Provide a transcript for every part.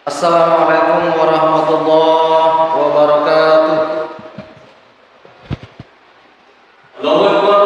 Assalamualaikum warahmatullahi wabarakatuh. Allahu Akbar,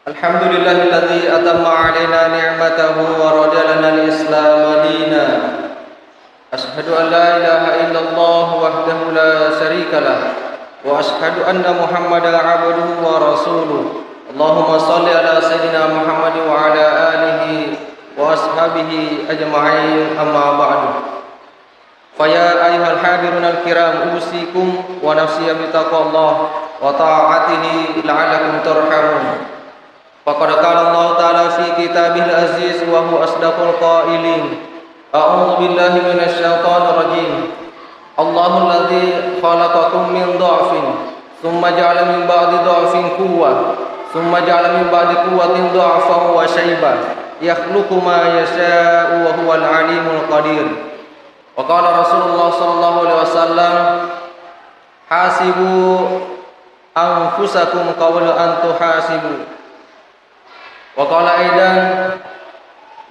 Alhamdulillahilladzi atamma 'alaina ni'matahu wa radiya lana al-islam dina. Ashhadu an la ilaha illallah wahdahu la syarika lah wa ashhadu anna Muhammadan 'abduhu wa rasuluh. Allahumma shalli ala sayidina Muhammad wa ala alihi wa ashabihi ajma'in, amma ba'du. Faya ayyuhal hadirun al-kiram, usikum wa nafsi bi taqwallah wa ta'atihi la'allakum turhamun. Faqad qala Allah ta'ala fi kitabihil aziz wa huwa asdaqul qailin. A'udzu billahi minasy syaithanir rajim. Allahu alladzi khalaqakum min dha'fin tsumma ja'ala min ba'di dha'fin quwwah tsumma ja'ala min ba'di quwwatin dha'fan wa shayba yakhluqu ma yasha'u wa huwal 'alimul qadir. Wa qala Rasulullah sallallahu alaihi wasallam, hasibu anfusakum qabla an tuhasibu. Wa qala aidan,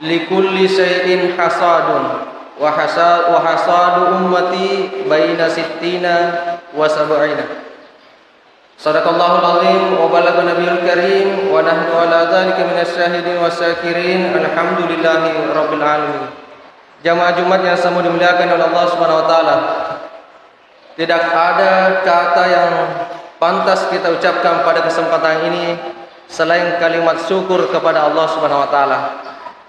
likulli syai'in hasadun wa hasadu ummati baina sittina wa sab'ina. Sadaqallahul azim wa balagha nabiyul karim wa nahnu ala dzalika minasy syahidin wasyakirin. Alhamdulillahi rabbil alamin. Jamaah Jumat yang sama dimuliakan oleh Allah Subhanahu wa taala. Tidak ada kata yang pantas kita ucapkan pada kesempatan ini selain kalimat syukur kepada Allah Subhanahu wa taala.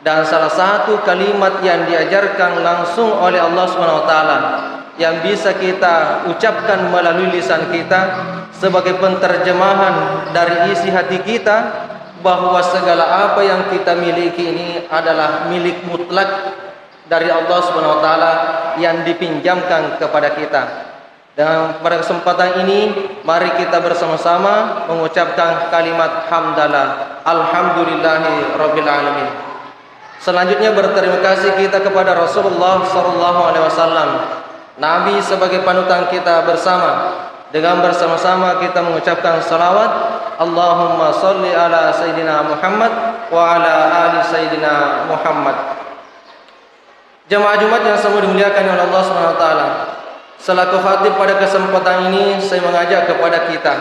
Dan salah satu kalimat yang diajarkan langsung oleh Allah Subhanahu wa taala yang bisa kita ucapkan melalui lisan kita sebagai penterjemahan dari isi hati kita, bahwa segala apa yang kita miliki ini adalah milik mutlak dari Allah Subhanahu wa taala yang dipinjamkan kepada kita. Dan pada kesempatan ini mari kita bersama-sama mengucapkan kalimat hamdalah, alhamdulillahi rabbil alamin. Selanjutnya berterima kasih kita kepada Rasulullah sallallahu alaihi wasallam, Nabi sebagai panutan kita bersama. Dengan bersama-sama kita mengucapkan salawat, Allahumma salli ala Sayyidina Muhammad wa ala ali Sayyidina Muhammad. Jemaah Jumat yang semua dimuliakan oleh Allah Subhanahu wa taala. Selaku khatib pada kesempatan ini saya mengajak kepada kita,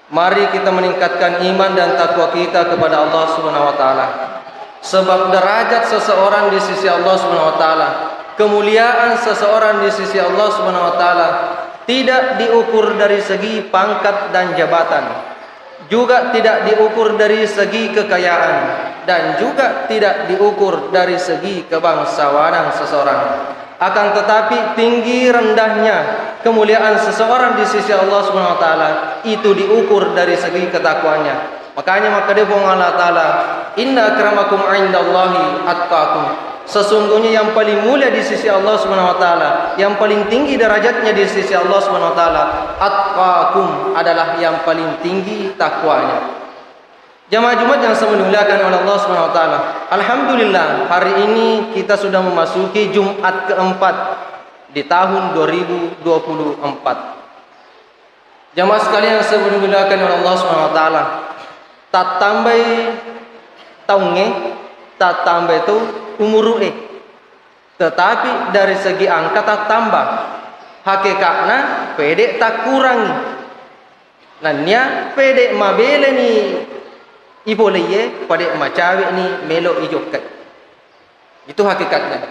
mari kita meningkatkan iman dan takwa kita kepada Allah Subhanahu wa taala. Sebab derajat seseorang di sisi Allah Subhanahu wa taala, kemuliaan seseorang di sisi Allah Subhanahu wa taala tidak diukur dari segi pangkat dan jabatan, juga tidak diukur dari segi kekayaan, dan juga tidak diukur dari segi kebangsawanan seseorang. Akan tetapi tinggi rendahnya kemuliaan seseorang di sisi Allah Subhanahu wa taala itu diukur dari segi ketakwaannya. Makanya dia Allah taala, inna akramakum indallahi atqakum. Sesungguhnya yang paling mulia di sisi Allah Subhanahu wa taala, yang paling tinggi derajatnya di sisi Allah Subhanahu wa taala, atqakum, adalah yang paling tinggi takwanya. Jamaah Jumat yang semua dimuliakan oleh Allah Subhanahu wa taala. Alhamdulillah, hari ini kita sudah memasuki Jumat keempat di tahun 2024. Jamaah sekalian yang semua dimuliakan oleh Allah Subhanahu wa taala, tak tambah tahunnya, tak tambah itu umur tetapi dari segi angka tak tambah, hakikatnya pede tak kurangi. Nanya pede mabele ni iboleye pada macawe ni melo ijokat. Itu hakikatnya.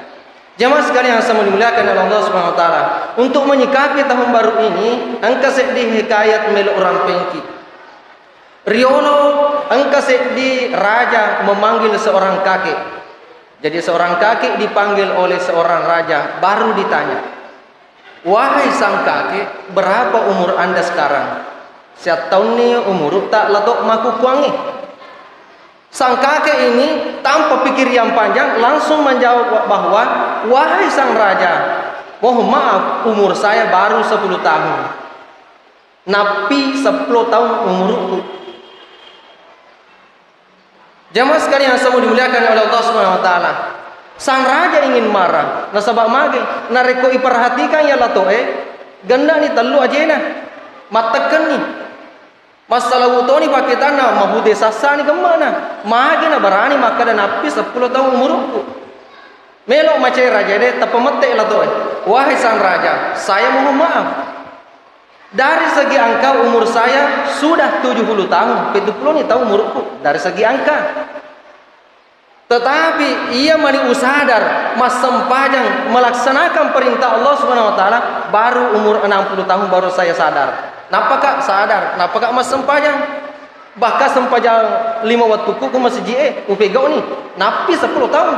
Jamaah sekalian yang sama dimuliakan oleh Allah Subhanahu wa taala, untuk menyikapi tahun baru ini, angka sedih hikayat melo orang pengki. Riolo angka sedih raja memanggil seorang kakek. Jadi seorang kakek dipanggil oleh seorang raja, baru ditanya, wahai sang kakek, berapa umur anda sekarang? Siat tahun ni umur tak latok maku kuangi. Sang kakek ini tanpa pikir yang panjang langsung menjawab bahwa, wahai sang raja, mohon maaf, umur saya baru 10 tahun. Napi 10 tahun umurku. Jamaah sekalian yang semua dimuliakan oleh Allah Subhanahu wa taala. Sang raja ingin marah, nasabak mage, nareko iperhatikan ya latoe, ganda ni telu ajena. Matakan ni. Masalah utoni pakai tanah mahude sasani kemana? Mage na barani maka dan api 10 tahun umurku. Melo macai raja de tapamete latoe. Wahai sang raja, saya mohon maaf. Dari segi angka umur saya sudah 70 tahun, 70 tahun umurku dari segi angka. Tetapi ia mani usadar mas sempajang melaksanakan perintah Allah Subhanahu wa taala baru umur 60 tahun baru saya sadar. Napakah sadar? Napakah mas sempajang? Bahkan sempajang 5 waktu ku masih je upegau ni. Napi 10 tahun.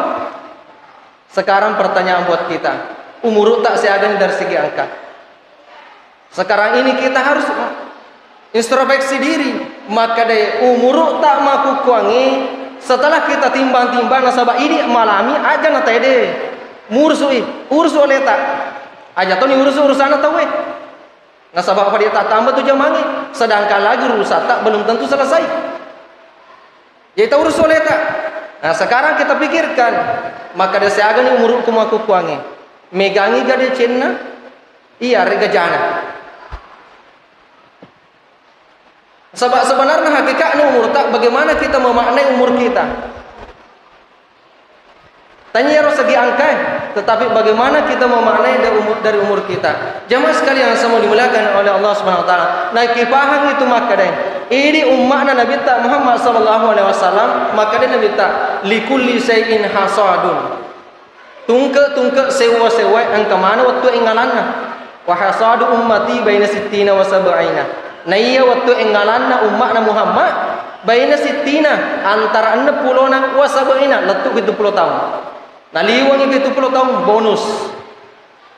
Sekarang pertanyaan buat kita, umur tak seadanya dari segi angka. Sekarang ini kita harus introspeksi diri. Maka dari umur tak maku kuangi, setelah kita timbang-timbang nasabah ini malami aja na tede mursui ursu leta aja to ni urusan atau we nasabah apa dia tak tambah tu jamangi, sedangkan lagi urusan tak belum tentu selesai. Yaitu ursu leta. Nah sekarang kita pikirkan, maka dari seagan ni umurku maku kuangi megangi gade cenna iya rega jana. Sebab sebenarnya hakikatnya umur tak, bagaimana kita memaknai umur kita. Tanya harus segi angka, tetapi bagaimana kita memaknai dari umur kita. Jamaah sekalian yang semua dimuliakan oleh Allah Subhanahu wa taala. Naik paham itu maka deh. Ini umatna Nabi ta Muhammad sallallahu alaihi wasallam, maka dia Nabi ta likulli syai'in hasadun. Tungke sewa angka mana waktu ingalanna. Wa hasadu ummati baina 60 wa 70. Nah iya waktu engalanna umatna Muhammad baina sittina antara 60 wa 70 letuk 70 tahun. Nah liwang 70 tahun bonus.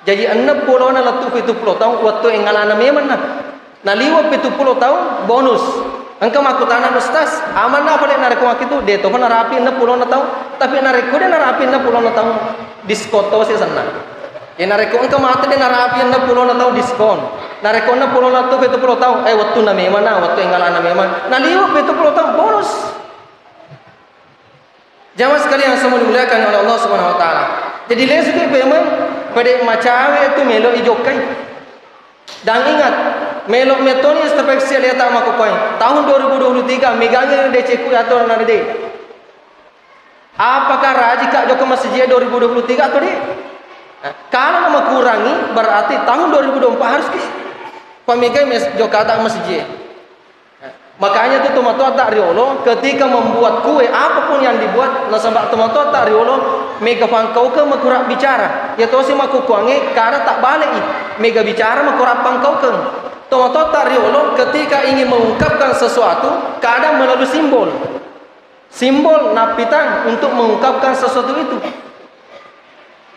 Jadi 60 na latu 70 tahun waktu engalana memang na liwa 70 tahun bonus. Engkau makutana ustaz, aman na pada nareko itu de to na rapi 60 na tahun, tapi nareko de na rapi 60 na tahun diskoto sih sana. Ya nareko engkau mati de na rapi 60 na tahun diskon. Nareko 60 na tu 70 tahun waktu na memang na waktu engalana memang. Na liwa 70 tahun bonus. Jamaah sekalian yang semua dimuliakan oleh Allah Subhanahu wa taala. Jadi lesuk memang pada macawe itu melo ijokai. Dan ingat, melo metoni introspeksi lihat tak maku poin. Tahun 2023 megangnya DC ku atau nade. Apakah raji kak joko masjid 2023 atau di? Kalau mau kurangi berarti tahun 2024 harus ki pemigai joko tak masjid. Makanya tu tomato tak riolo ketika membuat kue apapun yang dibuat nasabak tomato tak riolo mega pangkau ke makurak bicara ya tu si maku kuangi karena tak balik mega bicara makurak pangkau ke tomato tak riolo ketika ingin mengungkapkan sesuatu kadang melalui simbol napitan untuk mengungkapkan sesuatu itu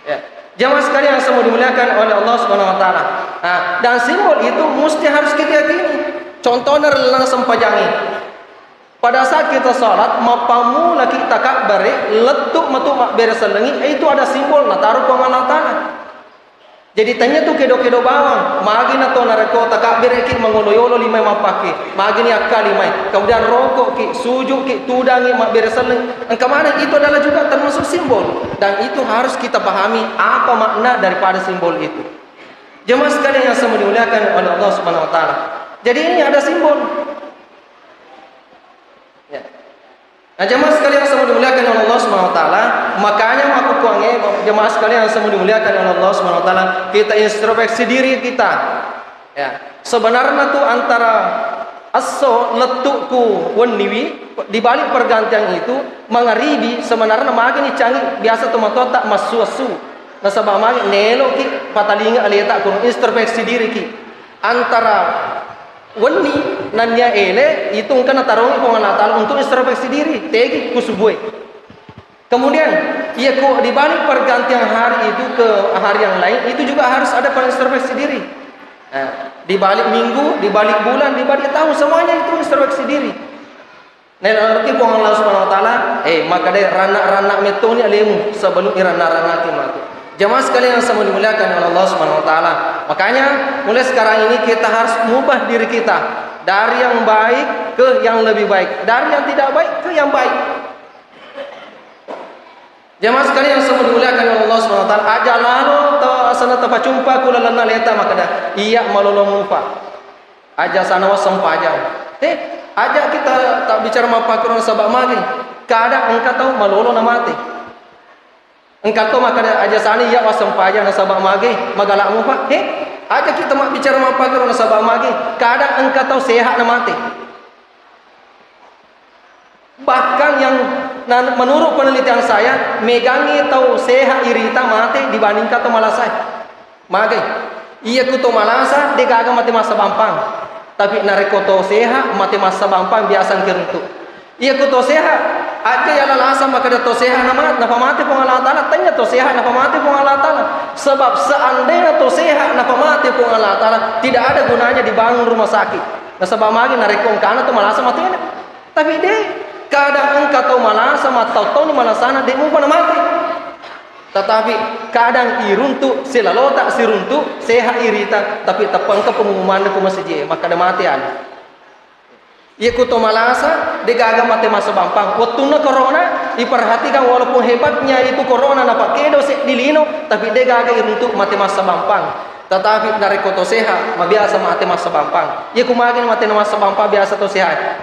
ya. Jamaah sekalian yang semua dimuliakan oleh Allah Subhanahu wa taala. Dan simbol itu mesti harus kita yakini. Contohnya relana sempajangi. Pada saat kita salat, mapamu lagi takak bare, letuk matuk mak beres lengi, itu ada simbol na taruh pengalang tanah. Jadi tanya tu kedo-kedo bawang, magi na to nareko takak bare ki mangoloyolo limai mapake, magi ni akal limai. Kemudian rokok ki, sujuk ki, tudangi mak beres lengi. Kemana itu adalah juga termasuk simbol dan itu harus kita pahami apa makna daripada simbol itu. Jemaah sekalian yang semua dimuliakan oleh Allah Subhanahu wa taala. Jadi ini ada simbol. Ya. Nah, jemaah sekalian yang semua dimuliakan oleh Allah Subhanahu wa taala, makanya aku kuange jemaah sekalian yang semua dimuliakan oleh Allah Subhanahu wa taala, kita introspeksi diri kita. Ya. Sebenarnya tuh antara aso letukku weniwi di balik pergantian itu mengaribi sebenarnya magani canggih biasa tomato tak masuasu. Nah sabab magi nelo ki patalinga aleta kun introspeksi diri ki antara wani nanya ele itu kena tarungi pengalatan untuk introspeksi diri tegi kusubue. Kemudian ia ku di balik pergantian hari itu ke hari yang lain itu juga harus ada introspeksi diri. Di balik minggu, di balik bulan, di balik tahun semuanya itu introspeksi diri. Nah nanti Allah Subhanahu wa taala maka dia ranak-ranak metoni alemu sebelum irana-ranak mati. Jemaah sekalian yang semua dimuliakan oleh Allah Subhanahu wa taala. Makanya mulai sekarang ini kita harus mengubah diri kita dari yang baik ke yang lebih baik, dari yang tidak baik ke yang baik. Jemaah sekalian yang semua dimuliakan oleh Allah Subhanahu wa taala, aja lalu ta sana tapacumpa kula lana leta makada iya malolo mupa. Aja sana wasam pajang. Aja kita tak bicara mapakron sabak magi. Kada engkau tahu malolo na mati. Engkau tahu maka aja sana ya wasam pajang na sabak magi magalak mupa. Aja kita mak bicara mapakron na sabak magi. Kada engkau tahu sehat na mati. Bahkan yang menurut penelitian saya megangi tahu sehat irita mati dibandingkan tahu malasai. Magi iya kuto malasa degaga mati masa bampang. Tapi narekoto sehat mati masa bampang biasa keruntu. Iya kuto sehat aja ya lalasa maka dia to sehat nama mati pun Allah Taala tanya to sehat nama mati pun Allah Taala. Sebab seandainya to sehat nama mati pun Allah Taala tidak ada gunanya dibangun rumah sakit. Nah sebab magi narekong kana to malasa mati ini. Tapi dia kadang engkau tahu malasa matau tahu ni malasana dia mumpa mati. Tetapi kadang iruntu silalota siruntu sehat irita tapi tepang ke pengumuman ke masjid maka ada matian. Ia kuto malasa degaga mati masa bampang. Waktu na corona diperhatikan walaupun hebatnya itu corona napa kedo dilino tapi degaga iruntu mati masa bampang. Tetapi dari koto sehat biasa mati masa bampang. Ia kumagin mati masa bampang biasa to sehat.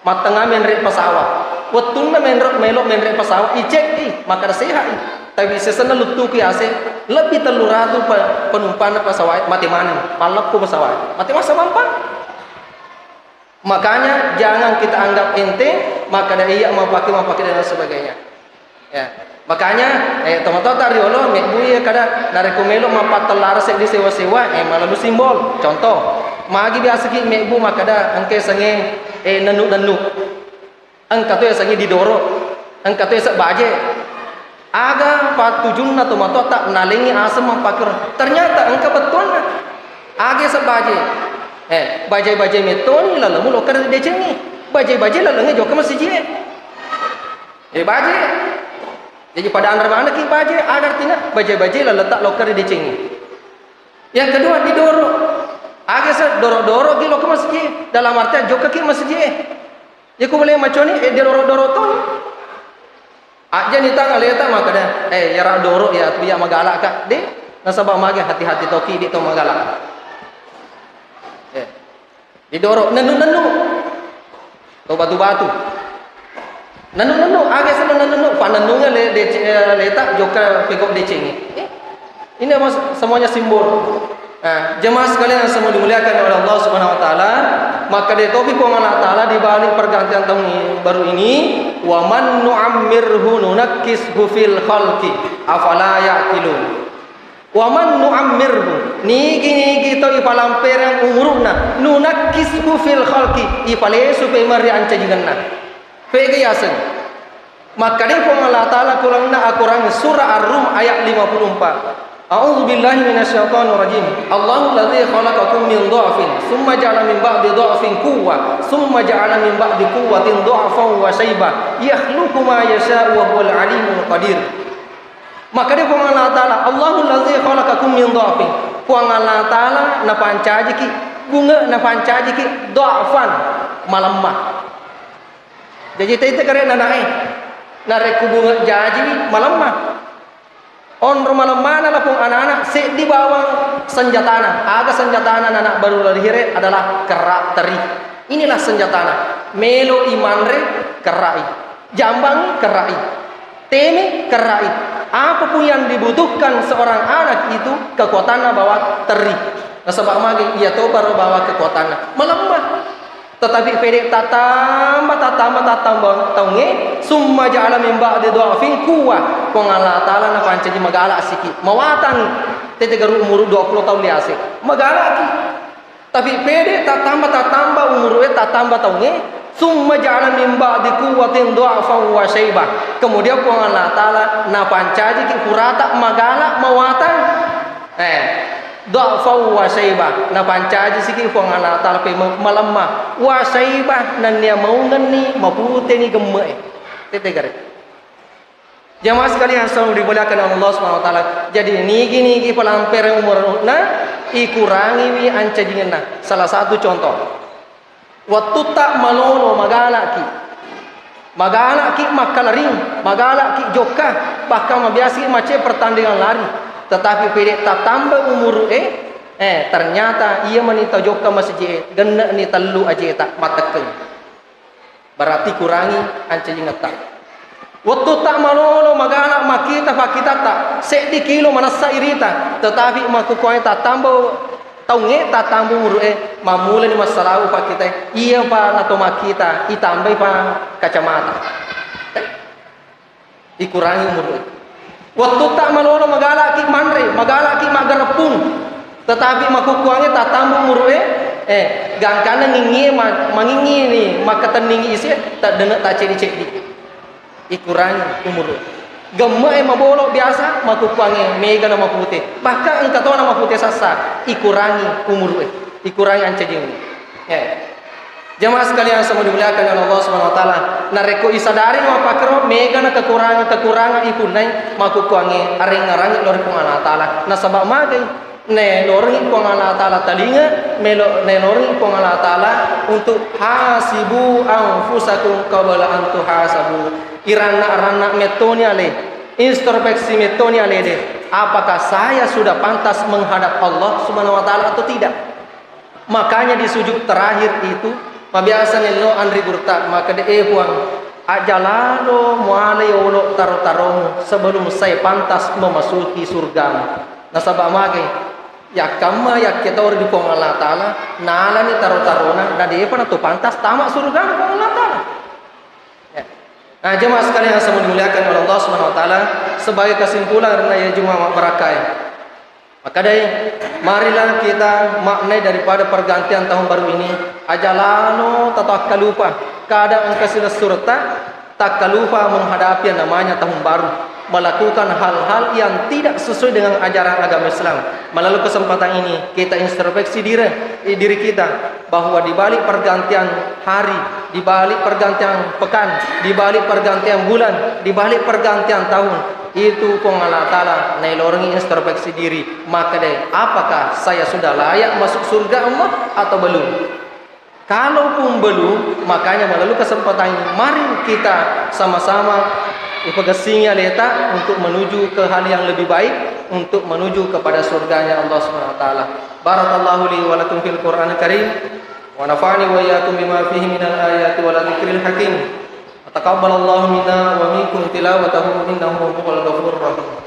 Matengah menrek pesawat. Waktu na melok menrek pesawat icek maka sehat. Tapi sesana lutu kiase lebih telur ratu penumpang pesawat mati mana malap ku pesawat mati masa bampang. Makanya jangan kita anggap ente maka dari ia mau pakai dan sebagainya. Ya. Makanya teman-teman tadi Allah mekbuye kada narekomelo mapat telar sek di sewa-sewa malalu simbol. Contoh, magi biasa ki mekbu makada angke sange nanu. Angka tu sange didoro. Angka tu sak baje. Aga patujunna tu mato tak nalingi asam mempakir. Ternyata engkau betul na. Age sebaje. Baje metoni lalu mulo kerja decengi. Baje lalu nge joka masih je. Baje. Jadi pada andar mana ki baje ada artinya baje lalu letak loker decengi. Yang kedua didoro. Age se doro ki loker masih je. Dalam artian joka ki masih je. Ya ku boleh macam ni doro tu. Aja ni tang aleta maka dah. Ya ra doro ya tu ya magala ka. De nasabah mage hati-hati toki di to magala. Didorok nenu to batu nenu agak senang nenu panenungnya letak joka pekok deceng ini semuanya simbol. Jemaah sekalian yang semua dimuliakan oleh Allah Subhanahu wa taala, maka dari topik Allah taala di balik pergantian tahun baru ini, wa man nu'ammirhu nunakkishu fil khalqi afala ya'qilun. Waman nu'ammirhu nigi to ipalamperang umurna nunakkishu fil khalqi ipalesu pe mari anca jiganna pege yasen maka dia pun Allah taala kulangna Al-Qur'an surah Ar-Rum ayat 54. A'udzu billahi minasyaitonir rajim. Allahu allazi khalaqakum min dha'fin tsumma ja'ala min ba'di dha'fin quwwah tsumma ja'ala min ba'di quwwatin dha'fan wa shayba yakhluqu ma yasha'u wa huwal 'alimul qadir. Maka dia puang Allah Ta'ala Allahul Lazi khalaqakum min dha'fin. Puang Allah Ta'ala na pancaji ki bunga na pancaji ki dha'fan malamah. Jadi tete kare na nae na reku bunga jaji malamah. On malamah na pun anak-anak se di bawah senjatana. Aga senjatana anak baru lahir adalah kerak teri. Inilah senjatana. Melo imanre kerai. Jambangi kerai. Teme kerai. Apapun yang dibutuhkan seorang anak itu kekuatannya bawa teri. Nah sebab magi ia tu baru bawa kekuatannya melemah. Tetapi pede tatamba taunge summa ja'ala min ba'di dha'fin quwwah. Kong Allah taala na pancaji magala siki mawatan tete garu umur 20 tahun liase magala ki. Tapi pede tatamba umur tatamba taunge summa ja'ala min ba'di quwwatin dha'fan wa shaybah. Kemudian puang Allah taala na pancaji ki kurata magala mawatan dha'fan wa shaybah na pancaji siki puang Allah taala pe malemah wa shaybah nan dia mau ngeni mapute ni gemme tete gare. Jamaah sekalian yang dimuliakan oleh Allah Subhanahu wa taala. Jadi nigi pelamper umurna ikurangi wi anca dingenna. Salah satu contoh waktu tak malono magala ki makalaring magala ki joka bahkan mabiasi mace pertandingan lari tetapi pede tak tambah umur ternyata ia menita joka masjid gena ni telu aja tak matekeng berarti kurangi anca jingeta waktu tak malono magala makita pakita tak sedi kilo manasa irita tetapi maku kuai tak tambah taunge tatambu murue mamula ni masalah pa kita iya pa nato makita itambay pa kacamata ikurangi murue waktu tak malono magala ki manre magala ki magarapun tetapi makukuange tatambu murue gangkana ngingi mangingi ni makateningi isi tak denek tak cedi ikurangi umurue gemma mabolo biasa makukuange mega nama putih bahkan engkau tahu nama putih sasa ikurangi umur ikurangi ancajing jamaah sekalian semua dimuliakan oleh Allah Subhanahu wa taala nareko isadari nama pakro mega na kekurangan ikunai makukuange areng-areng lori pung Allah taala na sabab magai ne lori pung Allah taala talinga ne lori pung Allah taala untuk hasibu anfusakum qabla an tuhasabu. Irana metoni ale introspeksi metoni ale de apakah saya sudah pantas menghadap Allah Subhanahu wa taala atau tidak. Makanya di sujud terakhir itu mabiasa nelo andri burta maka de puang ajalalo muale olo taro sebelum saya pantas memasuki surga. Nasabah mage ya kama ya kita ori di pong Allah taala nala ni taro-tarona na de pana tu pantas tamak surga pong Allah taala. Nah, jemaah sekalian yang semua dimuliakan oleh Allah Subhanahu wa taala, sebagai kesimpulan ya Jumat Barakah. Maka dari marilah kita maknai daripada pergantian tahun baru ini ajalano tatak lupa keadaan kasih surta tak lupa menghadapi yang namanya tahun baru, melakukan hal-hal yang tidak sesuai dengan ajaran agama Islam. Melalui kesempatan ini kita introspeksi diri kita bahwa di balik pergantian hari, di balik pergantian pekan, di balik pergantian bulan, di balik pergantian tahun, itu pun Allah Ta'ala nailoringi introspeksi diri. Maka deh, apakah saya sudah layak masuk surga Allah atau belum? Kalaupun belum, makanya melalui kesempatan ini mari kita sama-sama ipegasinya letak untuk menuju ke hal yang lebih baik, untuk menuju kepada surganya Allah Subhanahu wa taala. Barakallahu li wa lakum fil Qur'anil Karim wa nafa'ani wa iyyakum bima fihi minal ayati wal dzikril hakim. Taqabbalallahu minna wa minkum tilawatahu innahu huwal ghafurur rahim.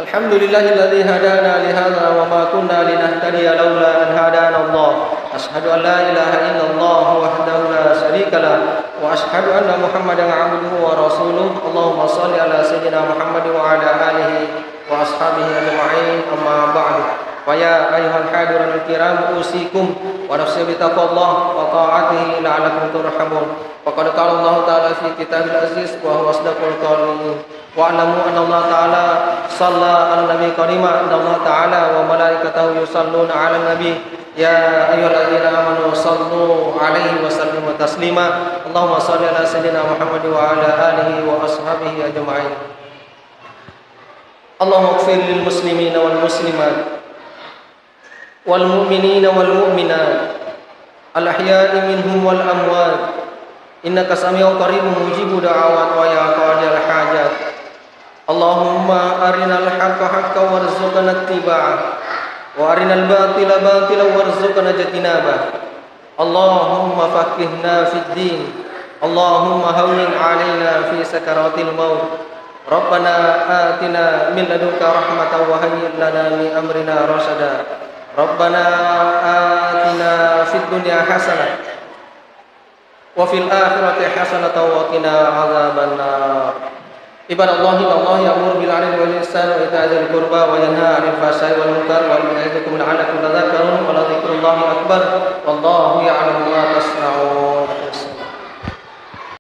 Alhamdulillahilladzi hadana li hadza wa ma kunna linahtadiya laula an hadana Allah. Asyhadu an la ilaha illallah wahdahu la syarika lah wa asyhadu anna Muhammadan 'abduhu wa rasuluh. Allahumma shalli ala sayyidina Muhammad wa ala alihi wa ashabihi ajma'in. Amma ba'du. Fa ya ayyuhal hadirun kiram usikum wa nafsi bi taqwallah wa ta'atihi la'allakum turhamun. Faqad qala Allah ta'ala fi kitabil aziz wa huwa asdaqul qa'ilin. Wa'lamu anna Allah ta'ala shalla 'alan nabi karima, anna Allah ta'ala wa malaikatahu yusalluna 'alan nabi ya ayyuhalladzina amanu sallu 'alaihi wa sallimu taslima. Allahumma shalli ala sayyidina Muhammad wa ala alihi wa ashabihi ajma'in. Allahumma ighfir lil muslimina wal muslimat wal mu'minina wal mu'minat al ahya'i minhum wal amwat innaka sami'un qaribun mujibu da'awat wa ya qadiyal hajat. Allahumma arinal haqqa haqqan warzuqna ittiba'ah wa arinal batila batilan warzuqna ijtinabah. Allahumma faqihna fid din, Allahumma hawwin 'alaina fi sakaratil maut. Rabbana atina min ladunka rahmatan wa hayyi' lana min amrina rashada. Rabbana atina fid dunya hasanah wa fil akhirati hasanatan wa qina 'adzabannar. Ibadallah, Allah ya'muru bil 'adli wal ihsani wa ita'i dzil qurba wa yanha 'anil fahsya'i wal munkar wa ya'idukum la'allakum tadhakkarun wa la dzikrullahi akbar wallahu ya'lamu ma tasna'un.